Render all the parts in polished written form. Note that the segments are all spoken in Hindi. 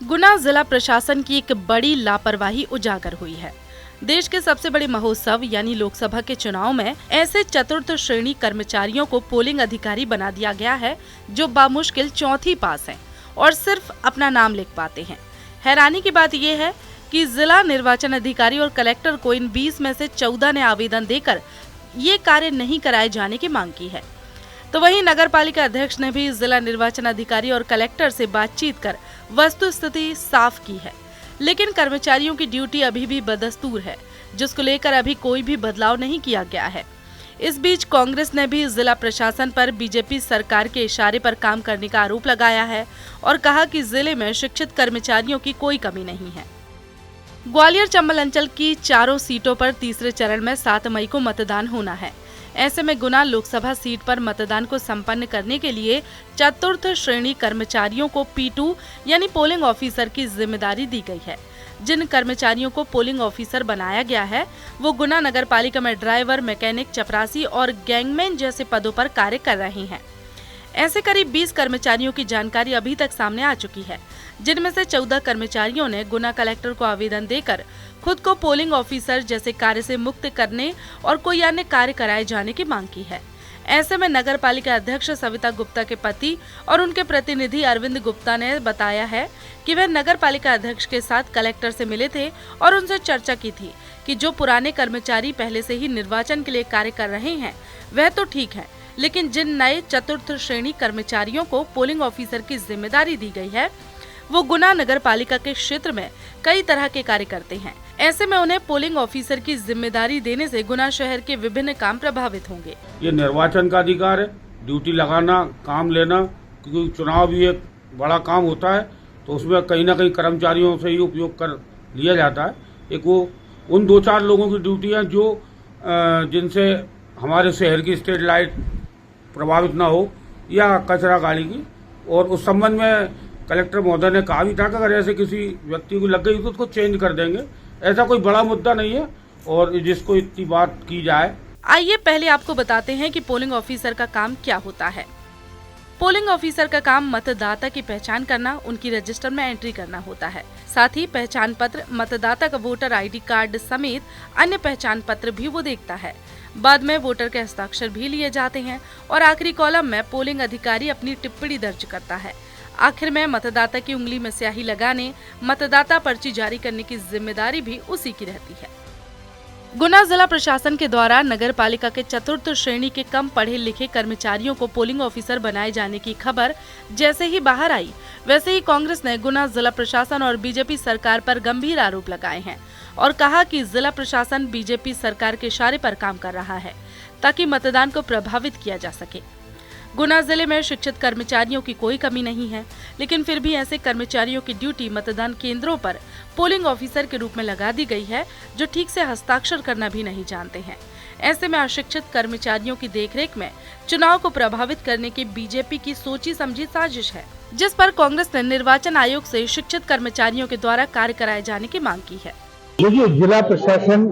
गुना जिला प्रशासन की एक बड़ी लापरवाही उजागर हुई है। देश के सबसे बड़े महोत्सव यानी लोकसभा के चुनाव में ऐसे चतुर्थ श्रेणी कर्मचारियों को पोलिंग अधिकारी बना दिया गया है जो बामुश्किल चौथी पास हैं और सिर्फ अपना नाम लिख पाते हैं। हैरानी की बात यह है कि जिला निर्वाचन अधिकारी और कलेक्टर को इन 20 में से 14 ने आवेदन देकर ये कार्य नहीं कराए जाने की मांग की है। तो वहीं नगर पालिका अध्यक्ष ने भी जिला निर्वाचन अधिकारी और कलेक्टर से बातचीत कर वस्तुस्थिति साफ की है, लेकिन कर्मचारियों की ड्यूटी अभी भी बदस्तूर है, जिसको लेकर अभी कोई भी बदलाव नहीं किया गया है। इस बीच कांग्रेस ने भी जिला प्रशासन पर बीजेपी सरकार के इशारे पर काम करने का आरोप लगाया है और कहा कि जिले में शिक्षित कर्मचारियों की कोई कमी नहीं है। ग्वालियर चंबल अंचल की चारों सीटों पर तीसरे चरण में 7 मई को मतदान होना है। ऐसे में गुना लोकसभा सीट पर मतदान को संपन्न करने के लिए चतुर्थ श्रेणी कर्मचारियों को P2 यानी पोलिंग ऑफिसर की जिम्मेदारी दी गई है। जिन कर्मचारियों को पोलिंग ऑफिसर बनाया गया है वो गुना नगर पालिका में ड्राइवर, मैकेनिक, चपरासी और गैंगमैन जैसे पदों पर कार्य कर रहे हैं। ऐसे करीब 20 कर्मचारियों की जानकारी अभी तक सामने आ चुकी है, जिनमें से 14 कर्मचारियों ने गुना कलेक्टर को आवेदन देकर खुद को पोलिंग ऑफिसर जैसे कार्य से मुक्त करने और कोई अन्य कार्य कराए जाने की मांग की है। ऐसे में नगर पालिका अध्यक्ष सविता गुप्ता के पति और उनके प्रतिनिधि अरविंद गुप्ता ने बताया है कि वह नगर पालिका अध्यक्ष के साथ कलेक्टर से मिले थे और उनसे चर्चा की थी कि जो पुराने कर्मचारी पहले से ही निर्वाचन के लिए कार्य कर रहे हैं वह तो ठीक है, लेकिन जिन नए चतुर्थ श्रेणी कर्मचारियों को पोलिंग ऑफिसर की जिम्मेदारी दी गई है वो गुना नगर पालिका के क्षेत्र में कई तरह के कार्य करते हैं। ऐसे में उन्हें पोलिंग ऑफिसर की जिम्मेदारी देने से गुना शहर के विभिन्न काम प्रभावित होंगे। ये निर्वाचन का अधिकार है, ड्यूटी लगाना, काम लेना, क्योंकि चुनाव भी एक बड़ा काम होता है तो उसमें कहीं ना कहीं कर्मचारियों से ही उपयोग कर लिया जाता है। एक वो उन 2-4 लोगों की ड्यूटी है जो जिनसे हमारे शहर की स्ट्रीट लाइट प्रभावित ना हो या कचरा गाड़ी की, और उस संबंध में कलेक्टर महोदय ने कहा भी था कि अगर ऐसे किसी व्यक्ति को लग गई तो उसको चेंज कर देंगे। ऐसा कोई बड़ा मुद्दा नहीं है और जिसको इतनी बात की जाए। आइए पहले आपको बताते हैं कि पोलिंग ऑफिसर का काम क्या होता है। पोलिंग ऑफिसर का काम मतदाता की पहचान करना, उनकी रजिस्टर में एंट्री करना होता है। साथ ही पहचान पत्र, मतदाता का वोटर ID कार्ड समेत अन्य पहचान पत्र भी वो देखता है। बाद में वोटर के हस्ताक्षर भी लिए जाते हैं और आखिरी कॉलम में पोलिंग अधिकारी अपनी टिप्पणी दर्ज करता है। आखिर में मतदाता की उंगली में स्याही लगाने, मतदाता पर्ची जारी करने की जिम्मेदारी भी उसी की रहती है। गुना जिला प्रशासन के द्वारा नगर पालिका के चतुर्थ श्रेणी के कम पढ़े लिखे कर्मचारियों को पोलिंग ऑफिसर बनाए जाने की खबर जैसे ही बाहर आई, वैसे ही कांग्रेस ने गुना जिला प्रशासन और बीजेपी सरकार पर गंभीर आरोप लगाए हैं और कहा कि जिला प्रशासन बीजेपी सरकार के इशारे पर काम कर रहा है ताकि मतदान को प्रभावित किया जा सके। गुना जिले में शिक्षित कर्मचारियों की कोई कमी नहीं है, लेकिन फिर भी ऐसे कर्मचारियों की ड्यूटी मतदान केंद्रों पर पोलिंग ऑफिसर के रूप में लगा दी गई है जो ठीक से हस्ताक्षर करना भी नहीं जानते हैं। ऐसे में अशिक्षित कर्मचारियों की देखरेख में चुनाव को प्रभावित करने की बीजेपी की सोची समझी साजिश है, जिस पर कांग्रेस ने निर्वाचन आयोग से शिक्षित कर्मचारियों के द्वारा कार्य कराए जाने की मांग की है। देखिए, जिला प्रशासन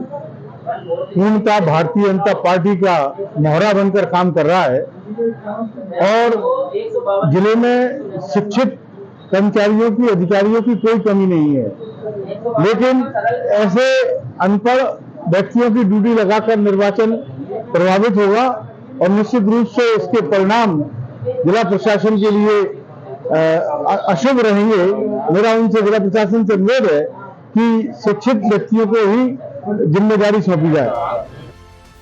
पूर्णतः भारतीय जनता पार्टी का मोहरा बनकर काम कर रहा है और जिले में शिक्षित कर्मचारियों की, अधिकारियों की कोई कमी नहीं है, लेकिन ऐसे अनपढ़ व्यक्तियों की ड्यूटी लगाकर निर्वाचन प्रभावित होगा और निश्चित रूप से इसके परिणाम जिला प्रशासन के लिए अशुभ रहेंगे। मेरा उनसे जिला प्रशासन से अनुरोध है कि शिक्षित व्यक्तियों को ही जिम्मेदारी सौंपी जाए।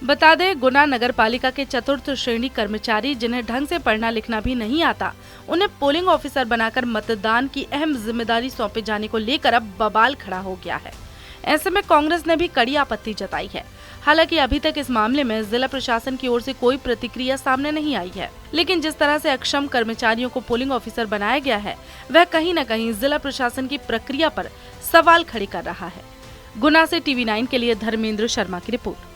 बता दें, गुना नगर पालिका के चतुर्थ श्रेणी कर्मचारी जिन्हें ढंग से पढ़ना लिखना भी नहीं आता, उन्हें पोलिंग ऑफिसर बनाकर मतदान की अहम जिम्मेदारी सौंपे जाने को लेकर अब बवाल खड़ा हो गया है। ऐसे में कांग्रेस ने भी कड़ी आपत्ति जताई है। हालांकि अभी तक इस मामले में जिला प्रशासन की ओर से कोई प्रतिक्रिया सामने नहीं आई है, लेकिन जिस तरह से अक्षम कर्मचारियों को पोलिंग ऑफिसर बनाया गया है वह कहीं न कहीं जिला प्रशासन की प्रक्रिया पर सवाल खड़े कर रहा है। गुना से TV9 के लिए धर्मेंद्र शर्मा की रिपोर्ट।